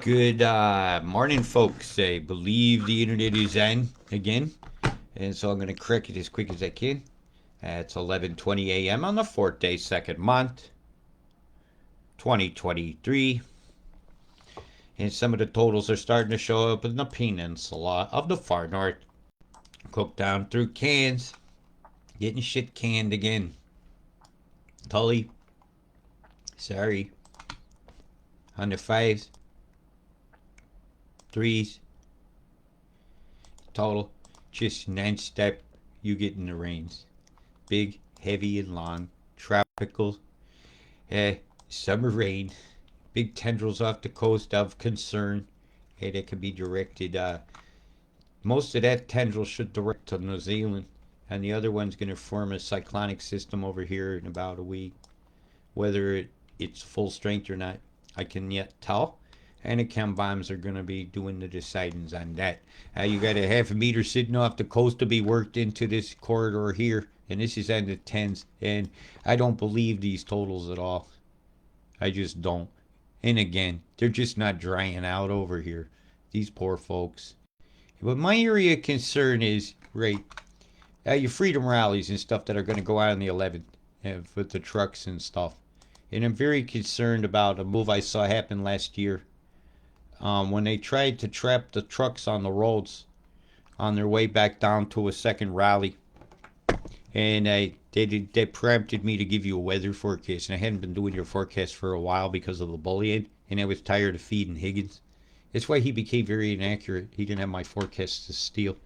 Good morning, folks. I believe the internet is on again, and so I'm going to correct it as quick as I can. It's 11:20 a.m. on the fourth day, second month, 2023, and some of the totals are starting to show up in the peninsula of the far north. Cooked down through cans, getting shit canned again. Tully, sorry, on the fives, threes, total, just non-stop. You get in the rains. Big, heavy, and long, tropical, uh, summer rain, big tendrils off the coast of concern. That can be directed. Most of that tendril should direct to New Zealand, and the other one's going to form a cyclonic system over here in about a week. Whether it's full strength or not, I can yet tell. And the chem bombs are going to be doing the decidings on that. You got a half a meter sitting off the coast to be worked into this corridor here, and this is on the tens. And I don't believe these totals at all. I just don't. And again, they're just not drying out over here. These poor folks. But my area of concern is, right, your freedom rallies and stuff that are going to go out on the 11th with the trucks and stuff. And I'm very concerned about a move I saw happen last year when they tried to trap the trucks on the roads on their way back down to a second rally. And they prompted me to give you a weather forecast. And I hadn't been doing your forecast for a while because of the bullying. And I was tired of feeding Higgins. That's why he became very inaccurate. He didn't have my forecast to steal.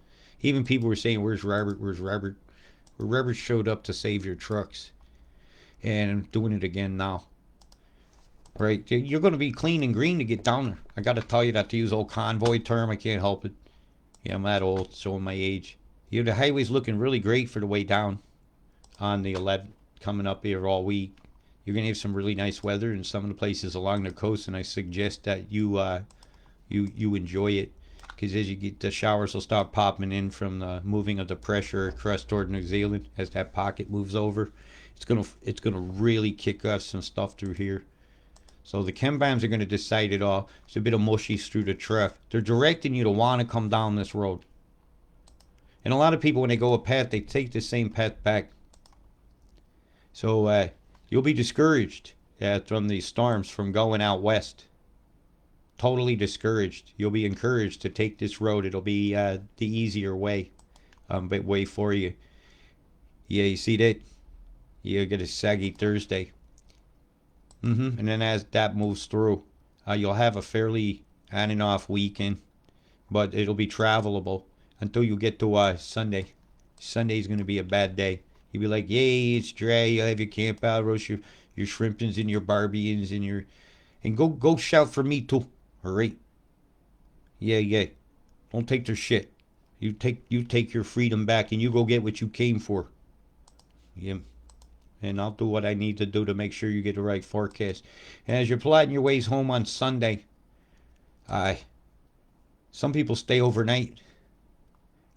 Even people were saying, "Where's Robert? Where's Robert?" Well, Robert showed up to save your trucks. And I'm doing it again now. Right? You're going to be clean and green to get down there. I got to tell you that to use old convoy term. I can't help it. Yeah, I'm that old, showing my age. You know, the highway's looking really great for the way down on the 11th, coming up here all week. You're going to have some really nice weather in some of the places along the coast, and I suggest that you enjoy it, because as you get, the showers will start popping in from the moving of the pressure across toward New Zealand as that pocket moves over. It's gonna really kick off some stuff through here. So the chem bombs are going to decide it all. It's a bit of mushy through the trough. They're directing you to want to come down this road. And a lot of people, when they go a path, they take the same path back. So you'll be discouraged from these storms from going out west. Totally discouraged. You'll be encouraged to take this road. It'll be the easier way, but way for you. Yeah, you see that? You get a saggy Thursday. And then as that moves through, you'll have a fairly on and off weekend, but it'll be travelable until you get to Sunday. Sunday's going to be a bad day. You'll be like, yay, it's dry. You'll have your camp out, roast your shrimpins and your barbians and go shout for me too. All right? Yeah, yeah. Don't take their shit. You take your freedom back and you go get what you came for. Yeah. And I'll do what I need to do to make sure you get the right forecast. And as you're plotting your ways home on Sunday, I some people stay overnight.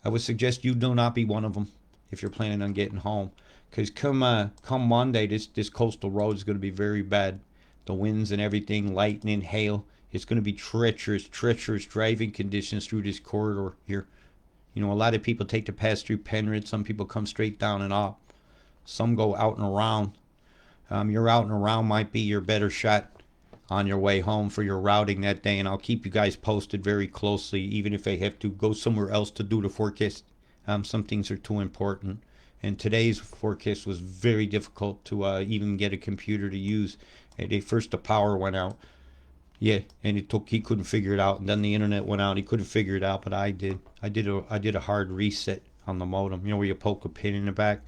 I would suggest you do not be one of them if you're planning on getting home, because come Monday, this coastal road is going to be very bad. The winds and everything, lightning, hail. It's going to be treacherous driving conditions through this corridor here. You know, a lot of people take the pass through Penrith. Some people come straight down and up. Some go out and around. Your out and around might be your better shot on your way home for your routing that day, and I'll keep you guys posted very closely, even if I have to go somewhere else to do the forecast. Some things are too important, and today's forecast was very difficult to even get a computer to use. First the power went out, yeah, and he couldn't figure it out, and then the internet went out. He couldn't figure it out, but I did. I did a hard reset on the modem. You know where you poke a pin in the back.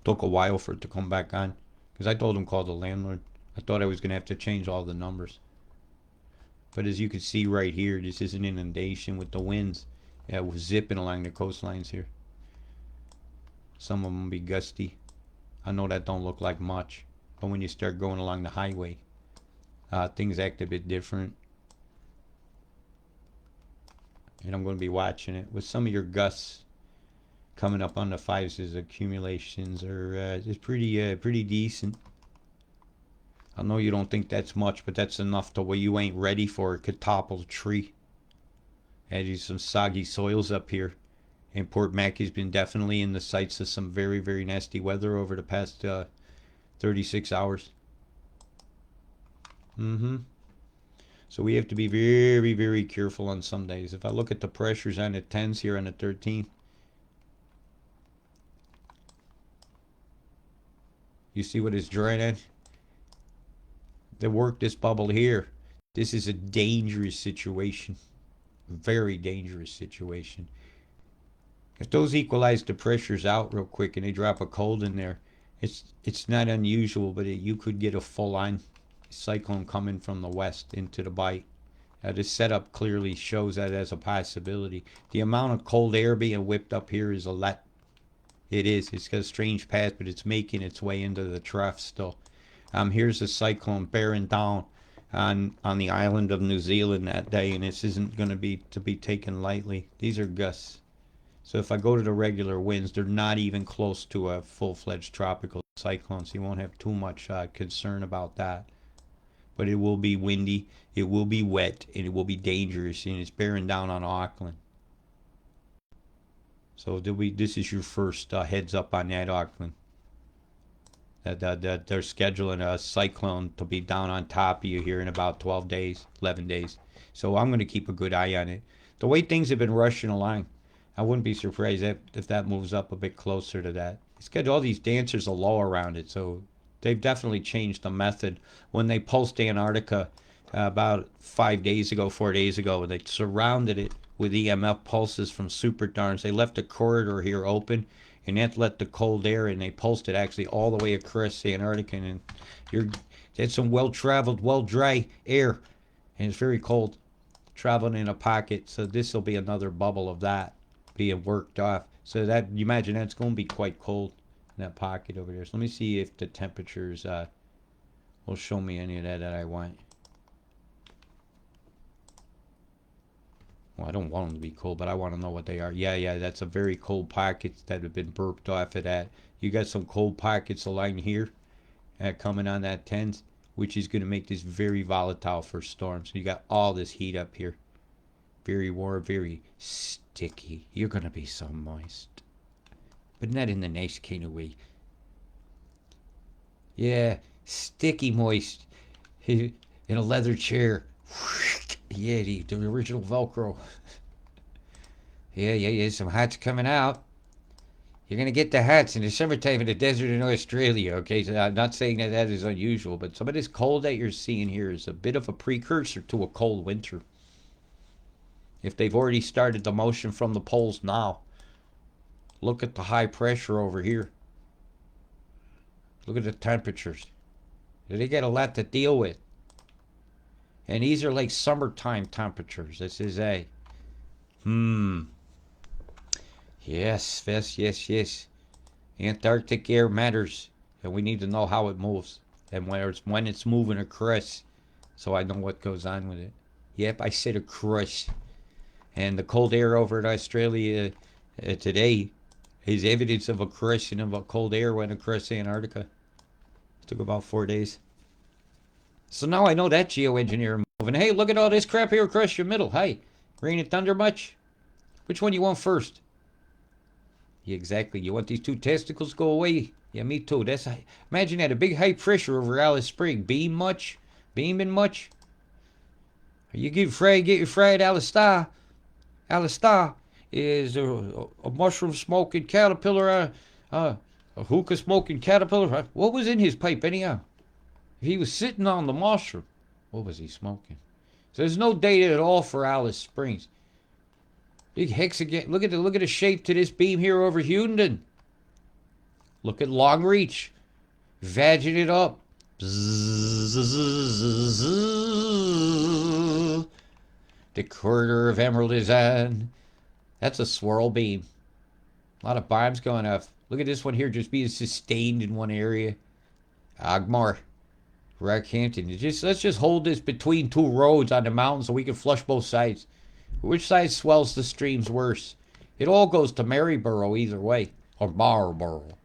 Took a while for it to come back on because I told him call the landlord. I thought I was gonna have to change all the numbers. But as you can see right here, this is an inundation with the winds. Yeah, it was zipping along the coastlines here. Some of them be gusty. I know that don't look like much, but when you start going along the highway, things act a bit different. And I'm going to be watching it with some of your gusts coming up on the fives. As accumulations are pretty decent. I know you don't think that's much, but that's enough to where you ain't ready for it. Could topple a tree. Had you some soggy soils up here. And Port Mackey's been definitely in the sights of some very, very nasty weather over the past 36 hours. So we have to be very, very careful on some days. If I look at the pressures on the 10s here on the 13th, you see what it's drawing at? They work this bubble here. This is a dangerous situation. Very dangerous situation. If those equalize the pressures out real quick and they drop a cold in there, it's not unusual, but you could get a full-on cyclone coming from the west into the Bight. This setup clearly shows that as a possibility. The amount of cold air being whipped up here is a lot. It is. It's got a strange path, but it's making its way into the trough still. Here's a cyclone bearing down on the island of New Zealand that day, and this isn't going to be taken lightly. These are gusts. So if I go to the regular winds, they're not even close to a full-fledged tropical cyclone, so you won't have too much concern about that. But it will be windy, it will be wet, and it will be dangerous, and it's bearing down on Auckland. So this is your first heads up on that, Auckland. That they're scheduling a cyclone to be down on top of you here in about 12 days, 11 days. So I'm going to keep a good eye on it. The way things have been rushing along, I wouldn't be surprised if that moves up a bit closer to that. It's got all these dancers of low around it, so they've definitely changed the method. When they pulsed Antarctica about 4 days ago, they surrounded it with EMF pulses from SuperDARMs. They left a corridor here open, and that let the cold air in. They pulsed it actually all the way across Antarctica, and that's some well-traveled, well-dry air, and it's very cold, traveling in a pocket. So this will be another bubble of that being worked off. So that, you imagine that's going to be quite cold in that pocket over there. So let me see if the temperatures will show me any of that I want. Well, I don't want them to be cold, but I want to know what they are. Yeah, that's a very cold pockets that have been burped off of that. You got some cold pockets along here coming on that 10s, which is going to make this very volatile for storms. So you got all this heat up here. Very warm, very sticky. You're going to be so moist. But not in the nice kind of way. Yeah, sticky moist. In a leather chair. Yeah, the original Velcro. Yeah, some hats coming out. You're going to get the hats in the summertime in the desert in Australia, okay? So I'm not saying that is unusual, but some of this cold that you're seeing here is a bit of a precursor to a cold winter. If they've already started the motion from the poles now, look at the high pressure over here. Look at the temperatures. They got a lot to deal with. And these are like summertime temperatures. This is a... Yes. Antarctic air matters. And we need to know how it moves. And when it's moving across. So I know what goes on with it. Yep, I said across. And the cold air over in Australia today is evidence of a crushing of a cold air went across Antarctica. It took about 4 days. So now I know that geoengineer moving. Hey, look at all this crap here across your middle. Hey, rain and thunder much? Which one you want first? Yeah, exactly. You want these two testicles to go away? Yeah, me too. Imagine that, a big high pressure over Alice Spring. Beaming much? You get your fried Alistar. Alistar is a mushroom smoking caterpillar, a hookah smoking caterpillar. What was in his pipe anyhow? He was sitting on the mushroom. What was he smoking? So there's no data at all for Alice Springs. Big hexagon. Look at the shape to this beam here over Hughenden. Look at Long Reach. Vagging it up. The corridor of Emerald is on. That's a swirl beam. A lot of bombs going off. Look at this one here just being sustained in one area. Ogmore. Rockhampton. Let's just hold this between two roads on the mountain so we can flush both sides. Which side swells the streams worse? It all goes to Maryborough either way. Or Marlborough.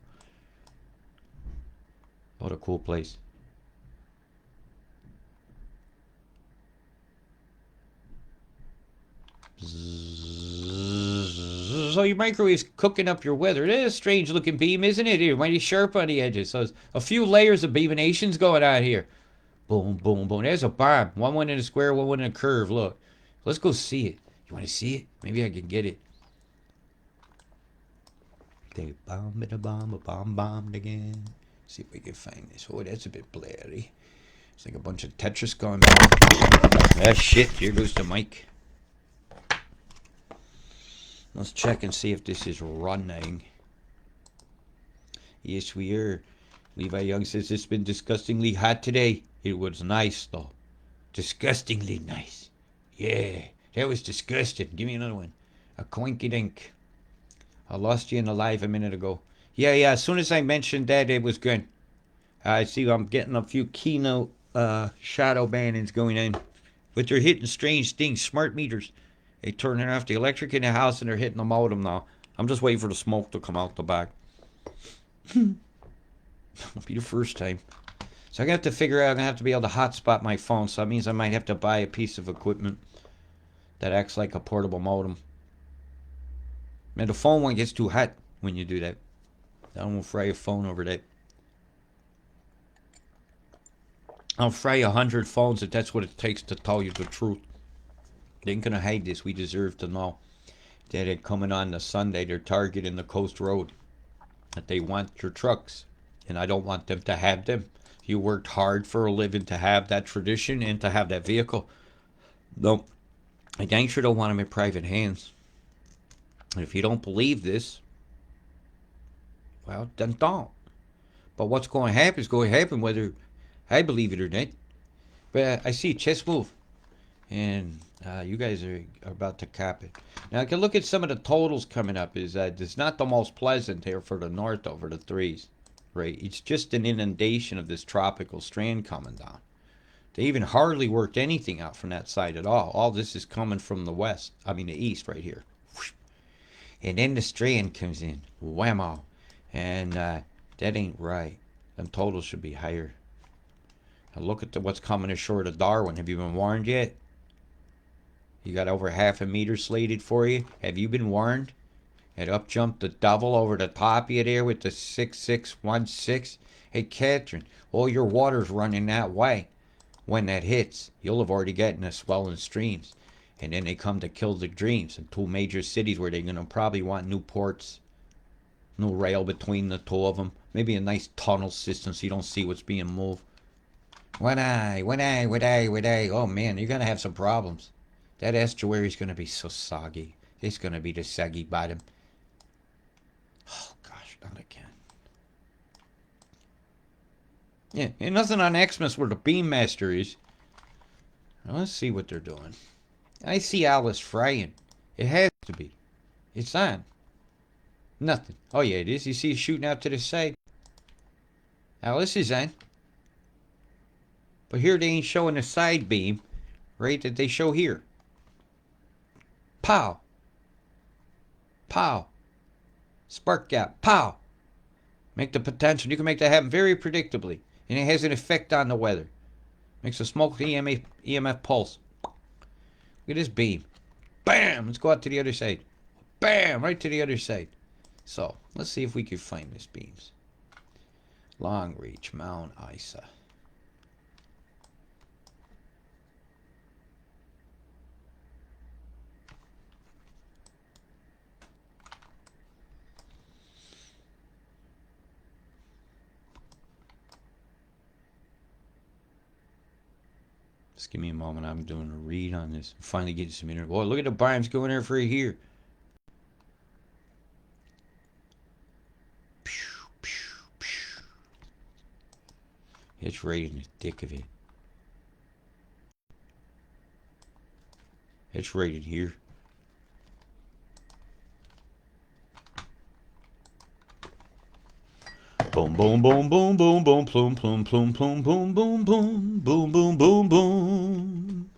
What a cool place. So your microwave's cooking up your weather. It is a strange looking beam, isn't it? Here, mighty sharp on the edges. So there's a few layers of beaminations going on here. Boom, boom, boom. There's a bomb. One went in a square, one went in a curve. Look. Let's go see it. You want to see it? Maybe I can get it. They bombed again. See if we can find this. Oh, that's a bit blurry. It's like a bunch of Tetris going back. Ah, shit. Here goes the mic. Let's check and see if this is running. Yes, we are. Levi Young says it's been disgustingly hot today. It was nice, though. Disgustingly nice. Yeah, that was disgusting. Give me another one. A coinky dink. I lost you in the live a minute ago. Yeah, as soon as I mentioned that, it was good. I see I'm getting a few keynote shadow bannings going in. But they're hitting strange things. Smart meters. They turning off the electric in the house and they're hitting the modem now. I'm just waiting for the smoke to come out the back. It'll be the first time. So I'm going to have to figure out, I'm going to have to be able to hotspot my phone. So that means I might have to buy a piece of equipment that acts like a portable modem. Man, the phone one gets too hot when you do that. I won't fry your phone over that. I'll fry 100 phones if that's what it takes to tell you the truth. They ain't gonna hide this. We deserve to know that it coming on the Sunday, they're targeting the Coast Road. That they want your trucks. And I don't want them to have them. You worked hard for a living to have that tradition and to have that vehicle. No, I dang sure don't want them in private hands. And if you don't believe this, well, then don't. But what's going to happen is going to happen whether I believe it or not. But I see a chess move. And you guys are about to cop it. Now, I can look at some of the totals coming up. It's not the most pleasant here for the north over the threes. Right? It's just an inundation of this tropical strand coming down. They even hardly worked anything out from that side at all. All this is coming from the west. I mean the east right here. And then the strand comes in. Whammo. And that ain't right. Them totals should be higher. Now look at what's coming ashore to Darwin. Have you been warned yet? You got over half a meter slated for you. Have you been warned? It up jumped the devil over the top of you there with the 6616. Hey, Catherine, all your water's running that way. When that hits, you'll have already gotten the swelling streams. And then they come to kill the dreams in two major cities where they're going to probably want new ports, new rail between the two of them. Maybe a nice tunnel system so you don't see what's being moved. Would I? Oh, man, you're going to have some problems. That estuary's going to be so soggy. It's going to be the saggy bottom. Oh, gosh, not again. Yeah, ain't nothing on Xmas where the Beam Master is. Now, let's see what they're doing. I see Alice frying. It has to be. It's on. Nothing. Oh, yeah, it is. You see it shooting out to the side. Alice is on. But here they ain't showing a side beam, right, that they show here. Pow. Pow. Spark gap. Pow. Make the potential. You can make that happen very predictably. And it has an effect on the weather. Makes a smoke EMF pulse. Look at this beam. Bam! Let's go out to the other side. Bam! Right to the other side. So, let's see if we can find these beams. Long Reach, Mount Isa. Just give me a moment. I'm doing a read on this. I'm finally getting some internet. Boy, look at the bimes going there for a here. It's right in the thick of it. It's right in here. Boom, boom, boom, boom, boom, boom, plume, plume, plume, plume, boom, boom, boom, boom, boom, boom, boom.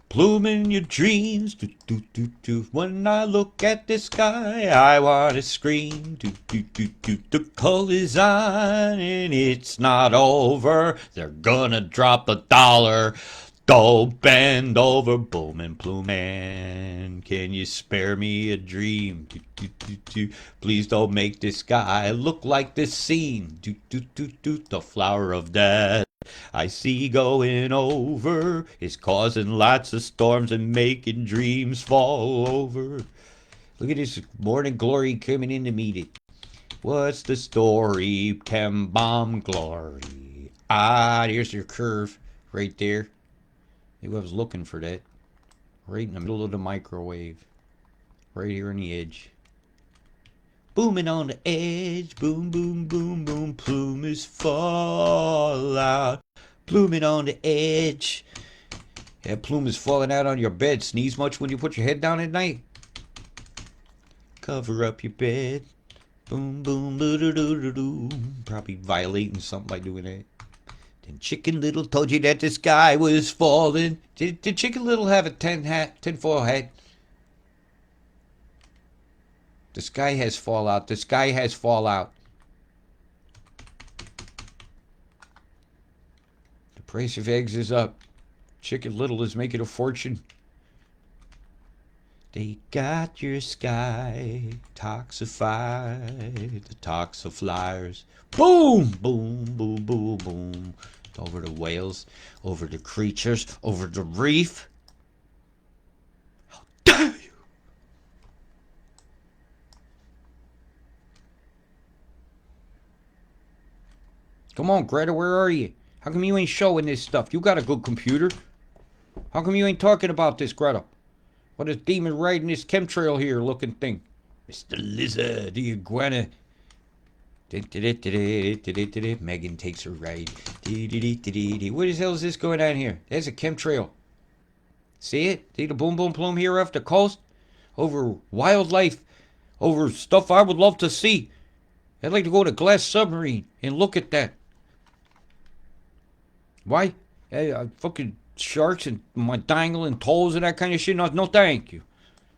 Plume in your dreams, do, do, do, do. When I look at the sky, I want to scream, do, do, do, do. The call is on and it's not over. They're gonna drop $1. Don't bend over, booming plume man. Can you spare me a dream? Do, do, do, do. Please don't make this sky look like this scene. Do, do, do, do. The flower of death I see going over is causing lots of storms and making dreams fall over. Look at this morning glory coming in to meet it. What's the story, Chem Bomb Glory? Ah, there's your curve right there. Maybe I was looking for that. Right in the middle of the microwave. Right here on the edge. Booming on the edge. Boom, boom, boom, boom. Plume is fall out. Blooming on the edge. Yeah, plume is falling out on your bed. Sneeze much when you put your head down at night? Cover up your bed. Boom, boom, doo doo doo doo doo. Probably violating something by doing that. Then Chicken Little told you that the sky was falling. Did Chicken Little have a tinfoil hat? The sky has fallout. The sky has fallout. The price of eggs is up. Chicken Little is making a fortune. They got your sky toxified. The toxifliers. Boom, boom, boom, boom, boom. Over the whales, over the creatures, over the reef. How dare you! Come on, Greta, where are you? How come you ain't showing this stuff? You got a good computer. How come you ain't talking about this, Greta? What is demon riding this chemtrail here looking thing? Mr. Lizard, the iguana. Megan takes a ride. What the hell is this going on here? There's a chemtrail. See it? See the boom boom plume here off the coast? Over wildlife. Over stuff I would love to see. I'd like to go to Glass Submarine and look at that. Why? Fucking sharks and my dangling toes and that kind of shit. No, thank you.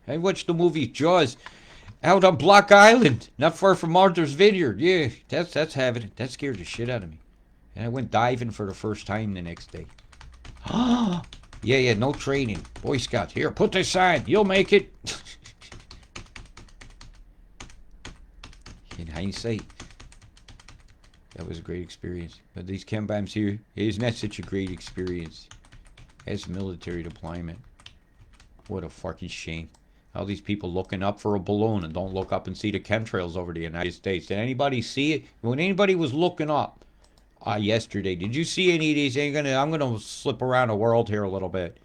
I watched the movie Jaws out on Block Island, not far from Martha's Vineyard. Yeah, that's having it. That scared the shit out of me. And I went diving for the first time the next day. Yeah, no training. Boy Scouts. Here, put this on. You'll make it. In hindsight, that was a great experience. But these chem bombs here, isn't that such a great experience? As military deployment. What a fucking shame. All these people looking up for a balloon and don't look up and see the chemtrails over the United States. Did anybody see it? When anybody was looking up yesterday, did you see any of these? I'm gonna slip around the world here a little bit.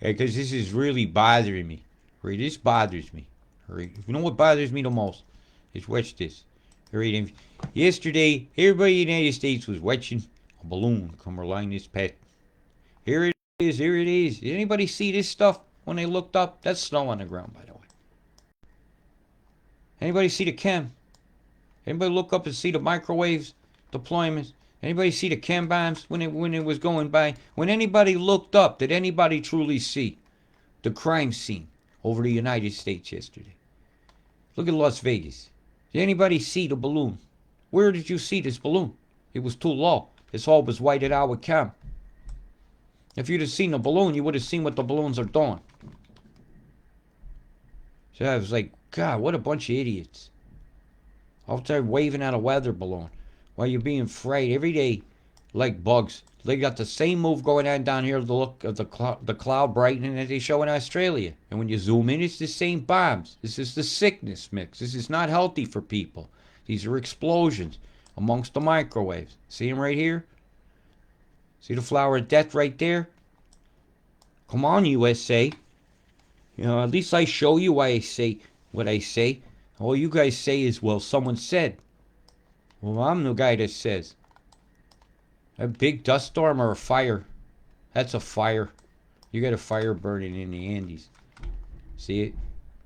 Because this is really bothering me. Right, this bothers me. Right. You know what bothers me the most? Is watch this. Right. Yesterday, everybody in the United States was watching a balloon come along this path. Here it is. Did anybody see this stuff when they looked up? That's snow on the ground, by the way. Anybody see the chem? Anybody look up and see the microwaves deployments? Anybody see the chem bombs when it was going by? When anybody looked up, did anybody truly see the crime scene over the United States yesterday? Look at Las Vegas. Did anybody see the balloon? Where did you see this balloon? It was too low. This all was whited out with chem. If you'd have seen the balloon, you would have seen what the balloons are doing. So I was like, God, what a bunch of idiots. Out there waving at a weather balloon while you're being fried every day like bugs. They got the same move going on down here, the look of the cloud brightening that they show in Australia. And when you zoom in, it's the same bombs. This is the sickness mix. This is not healthy for people. These are explosions amongst the microwaves. See them right here? See the flower of death right there? Come on, USA. You know, at least I show you why I say what I say. All you guys say is, well, someone said. Well, I'm the guy that says. A big dust storm or a fire? That's a fire. You got a fire burning in the Andes. See it?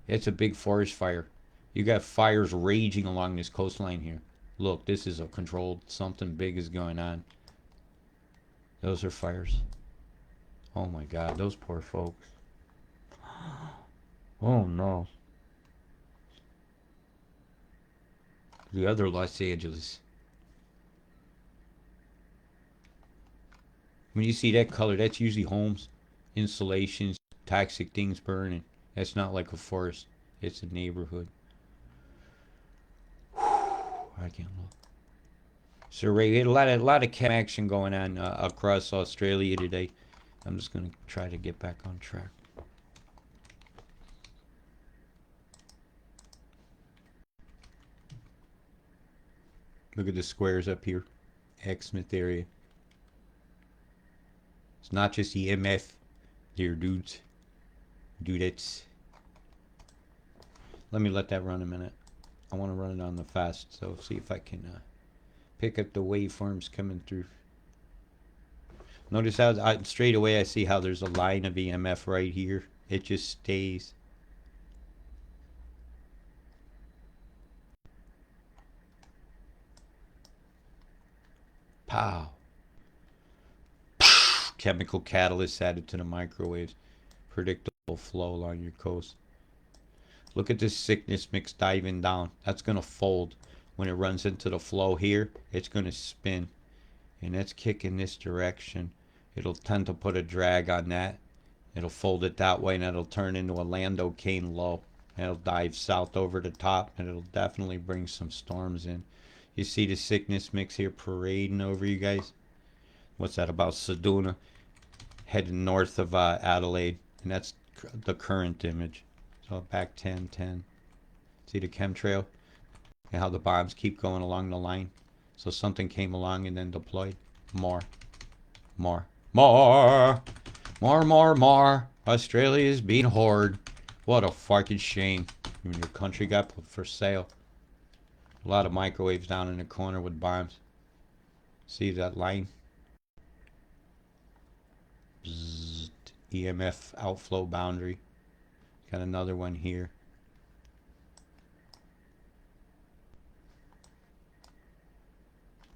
It's a big forest fire. You got fires raging along this coastline here. Look, this is a controlled, something big is going on. Those are fires. Oh my God, those poor folks. Oh no. The other Los Angeles. When you see that color, that's usually homes. insulations, toxic things burning. It's not like a forest. It's a neighborhood. I can't look. So Ray, we had a lot of chem action going on across Australia today. I'm just gonna try to get back on track. Look at the squares up here. Exmouth area. It's not just EMF. Dear dudes. Dudettes. Let me let that run a minute. I want to run it on the fast, so see if I can pick up the waveforms coming through. Notice how straight away I see how there's a line of EMF right here. It just stays. Pow. Chemical catalyst added to the microwaves. Predictable flow along your coast. Look at this sickness mix diving down. That's going to fold. When it runs into the flow here, it's going to spin. And that's kicking this direction. It'll tend to put a drag on that. It'll fold it that way, and it'll turn into a Lando Kane low. It'll dive south over the top, and it'll definitely bring some storms in. You see the sickness mix here parading over you guys? What's that about? Sedona heading north of Adelaide, and that's the current image. So back 10, 10. See the chemtrail? And how the bombs keep going along the line. So something came along and then deployed. More. More. More! More, more, more. Australia is being hoard. What a fucking shame. When your country got put for sale. A lot of microwaves down in the corner with bombs. See that line? Bzzzt. EMF outflow boundary. Got another one here.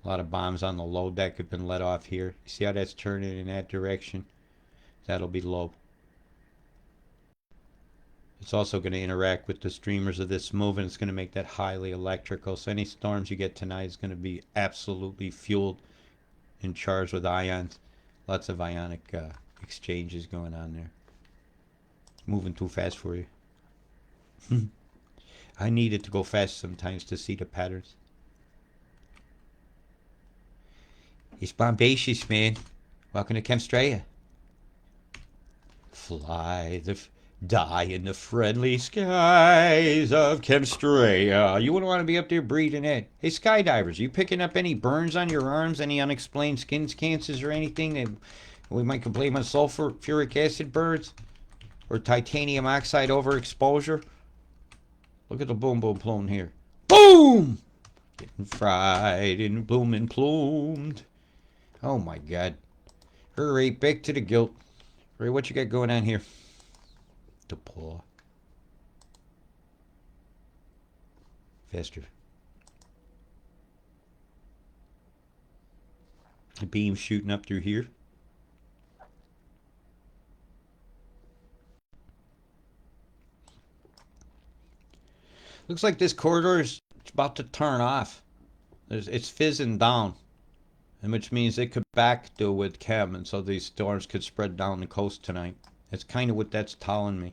A lot of bombs on the low deck have been let off here. You see how that's turning in that direction? That'll be low. It's also going to interact with the streamers of this move, and it's going to make that highly electrical. So any storms you get tonight is going to be absolutely fueled and charged with ions. Lots of ionic exchanges going on there. Moving too fast for you. I need it to go fast sometimes to see the patterns. It's bombacious, man. Welcome to Chemstraya. Fly die in the friendly skies of Chemstraya. You wouldn't want to be up there breathing it. Hey, skydivers, you picking up any burns on your arms? Any unexplained skin cancers or anything that we might complain on sulfuric acid burns? Or titanium oxide overexposure? Look at the boom boom plume here. Boom! Getting fried and blooming plumed. Oh my god. Hurry, back to the guilt. Ray, what you got going on here? Deploy. Faster. The beam shooting up through here. Looks like this corridor is about to turn off. It's fizzing down. And which means it could backfill with chem, and so these storms could spread down the coast tonight. That's kind of what that's telling me.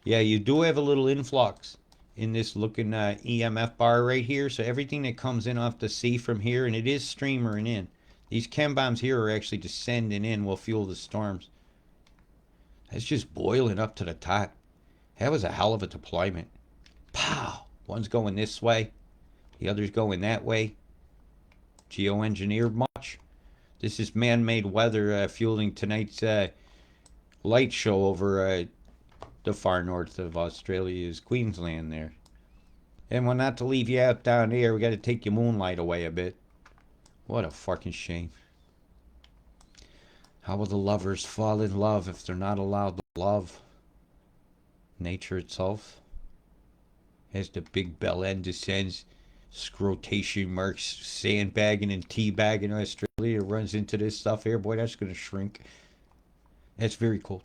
Yeah, you do have a little influx in this looking EMF bar right here. So everything that comes in off the sea from here, and it is streamering in. These chem bombs here are actually descending in, will fuel the storms. That's just boiling up to the top. That was a hell of a deployment. Pow! One's going this way. The other's going that way. Geoengineered much? This is man-made weather fueling tonight's light show over the far north of Australia's Queensland there. And well, not to leave you out down here, we got to take your moonlight away a bit. What a fucking shame. How will the lovers fall in love if they're not allowed to love? Nature itself. As the big bell end descends, scrotation marks sandbagging and teabagging Australia runs into this stuff here. Boy, that's going to shrink. That's very cool.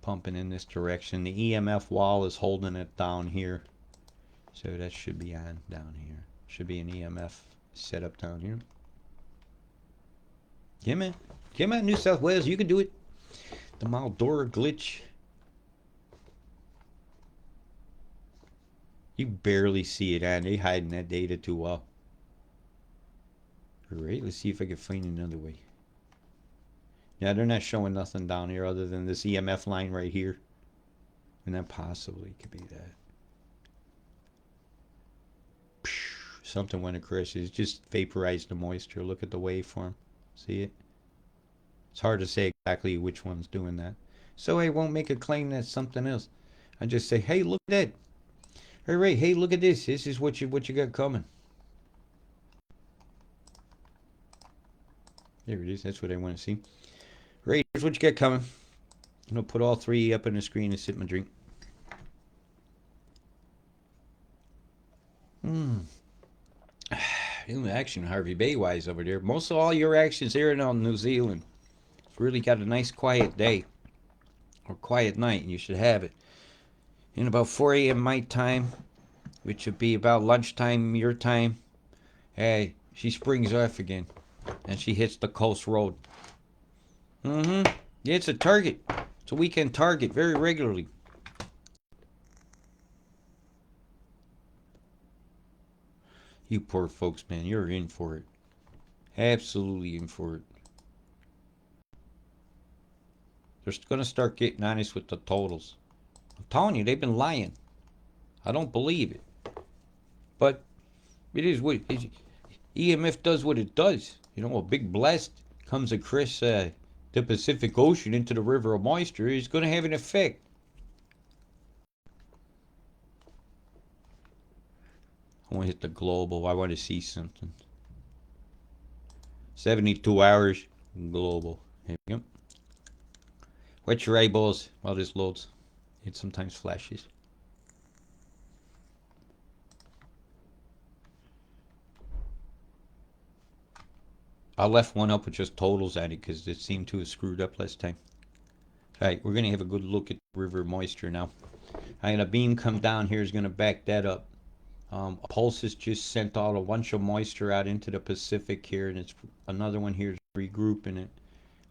Pumping in this direction. The EMF wall is holding it down here. So that should be on down here. Should be an EMF setup down here. Yeah, man. Yeah, man. New South Wales, you can do it. The Maldora glitch. You barely see it, and they hiding that data too well. Alright, let's see if I can find another way. Yeah, they're not showing nothing down here other than this EMF line right here. And that possibly could be that. Something went across. It just vaporized the moisture. Look at the waveform. See it? It's hard to say exactly which one's doing that. So I won't make a claim that something else. I just say, hey, look at that. Alright, hey, look at this. This is what you got coming. There it is. That's what I want to see. Right, here's what you got coming. I'm going to put all three up on the screen and sip my drink. Action Harvey Bay wise over there. Most of all your actions here in New Zealand. Really got a nice quiet day. Or quiet night, and you should have it. In about 4 a.m. my time, which would be about lunchtime your time, hey, she springs off again. And she hits the coast road. Yeah, it's a target. It's a weekend target very regularly. You poor folks, man, you're in for it. Absolutely in for it. They're going to start getting honest with the totals. I'm telling you, they've been lying. I don't believe it. But it is what it is. EMF does what it does. You know, a big blast comes across the Pacific Ocean into the river of moisture is going to have an effect. I want to hit the global. I want to see something. 72 hours global. Here we go. Wet your eyeballs while this loads. It sometimes flashes. I left one up with just totals at it because it seemed to have screwed up last time. Alright, we're going to have a good look at the river moisture now. Alright, a beam come down here is going to back that up. Pulses just sent out a bunch of moisture out into the Pacific here, and it's another one here is regrouping it.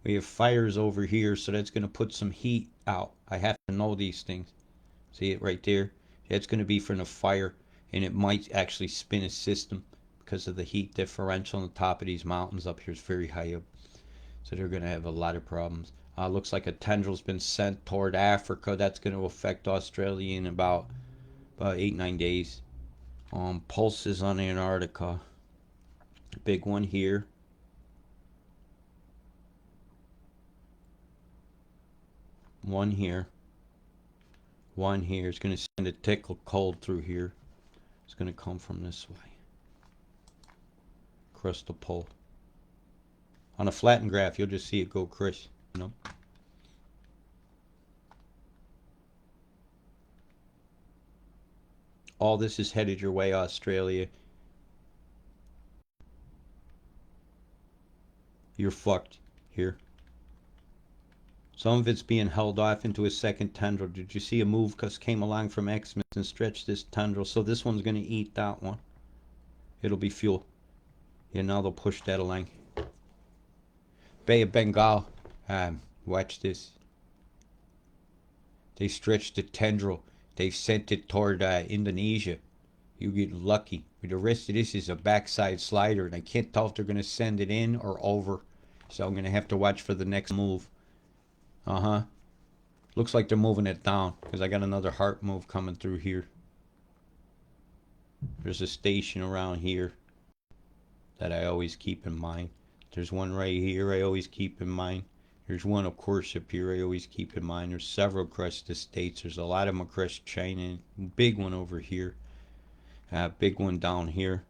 We have fires over here, so that's going to put some heat out. I have to know these things. See it right there? That's going to be from the fire, and it might actually spin a system because of the heat differential on the top of these mountains up here is very high up. So they're going to have a lot of problems. Looks like a tendril's been sent toward Africa. That's going to affect Australia in about 8-9 days. Pulses on Antarctica. Big one here. One here. One here. It's going to send a tickle cold through here. It's going to come from this way. Across the pole. On a flattened graph, you'll just see it go across. You know? All this is headed your way, Australia. You're fucked here. Some of it's being held off into a second tendril. Did you see a move came along from Xmas and stretched this tendril? So this one's going to eat that one. It'll be fuel. Yeah, now they'll push that along. Bay of Bengal. Watch this. They stretched the tendril. They've sent it toward Indonesia. You get lucky. The rest of this is a backside slider, and I can't tell if they're going to send it in or over. So I'm going to have to watch for the next move. Looks like they're moving it down, because I got another heart move coming through here. There's a station around here that I always keep in mind. There's one right here I always keep in mind. There's one, of course, up here I always keep in mind. There's several across the states. There's a lot of them across China. Big one over here. Big one down here.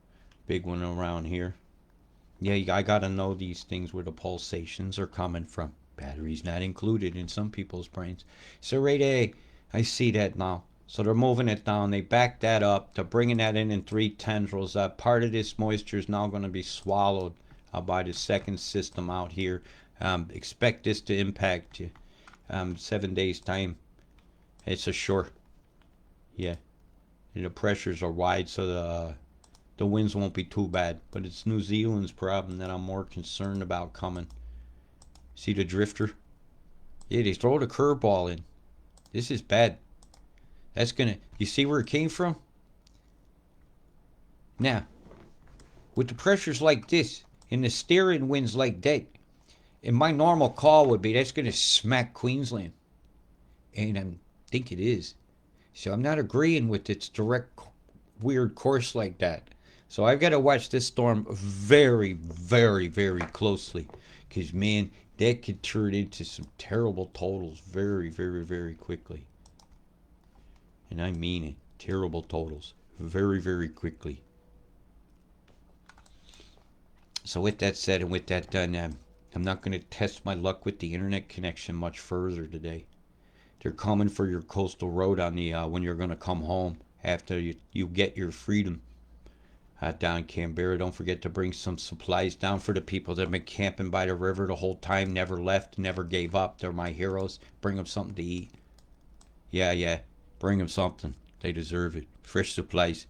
Big one around here. Yeah, I gotta know these things where the pulsations are coming from. Batteries not included in some people's brains. So right, I see that now. So they're moving it down. They back that up. They're bringing that in 3 tendrils. Part of this moisture is now going to be swallowed by the second system out here. Expect this to impact you 7 days time. It's a short. Yeah. And the pressures are wide, so the winds won't be too bad. But it's New Zealand's problem that I'm more concerned about coming. See the drifter? Yeah, they throw the curveball in. This is bad. That's gonna. You see where it came from? Now, with the pressures like this and the steering winds like that, and my normal call would be that's gonna smack Queensland, and I think it is. So I'm not agreeing with its direct weird course like that. So I've got to watch this storm very, very, very closely, because man, that could turn into some terrible totals very, very, very quickly. And I mean it, terrible totals very, very quickly. So with that said and with that done, I'm not going to test my luck with the internet connection much further today. They're coming for your coastal road on the when you're going to come home after you get your freedom down in Canberra. Don't forget to bring some supplies down for the people that have been camping by the river the whole time, never left, never gave up. They're my heroes. Bring them something to eat. Yeah, yeah. Bring them something. They deserve it. Fresh supplies.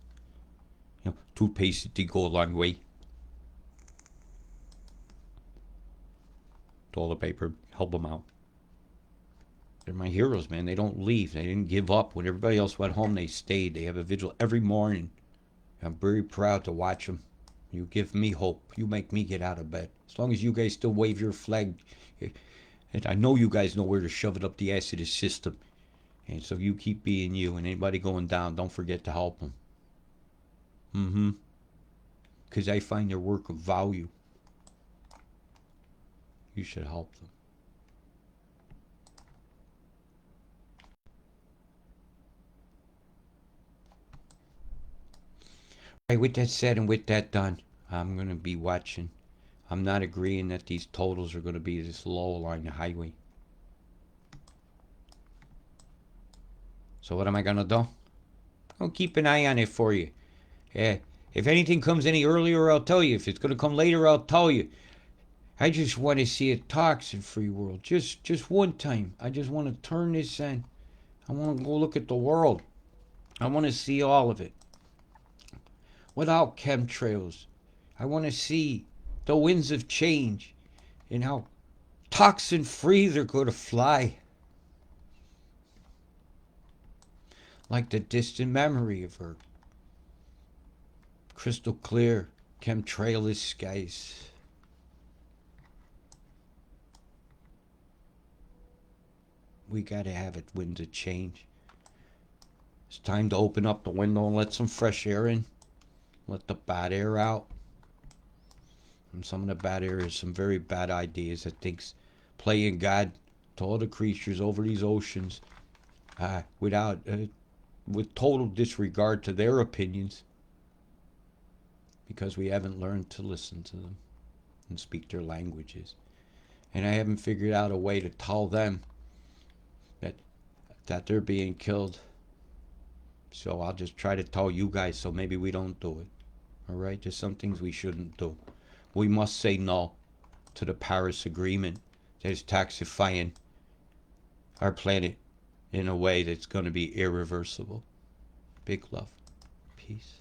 You know, toothpaste, they go a long way. Toilet paper, help them out. They're my heroes, man. They don't leave. They didn't give up. When everybody else went home, they stayed. They have a vigil every morning. I'm very proud to watch them. You give me hope. You make me get out of bed. As long as you guys still wave your flag, and I know you guys know where to shove it up the ass of the system. And so you keep being you. And anybody going down, don't forget to help them. Mm-hmm. Because I find their work of value. You should help them. Right, with that said and with that done, I'm going to be watching. I'm not agreeing that these totals are going to be this low along the highway. So what am I going to do? I'll keep an eye on it for you. Yeah. If anything comes any earlier, I'll tell you. If it's going to come later, I'll tell you. I just want to see a toxin free world. Just one time. I just want to turn this on. I want to go look at the world. I want to see all of it. Without chemtrails. I want to see the winds of change and how toxin free they're going to fly. Like the distant memory of her crystal clear, chemtrailless skies. We gotta have it winds of change. It's time to open up the window and let some fresh air in. Let the bad air out. And some of the bad air is some very bad ideas that thinks playing God to all the creatures over these oceans with total disregard to their opinions, because we haven't learned to listen to them and speak their languages. And I haven't figured out a way to tell them that they're being killed. So I'll just try to tell you guys so maybe we don't do it. Alright? There's some things we shouldn't do. We must say no to the Paris Agreement that is taxifying our planet in a way that's going to be irreversible. Big love. Peace.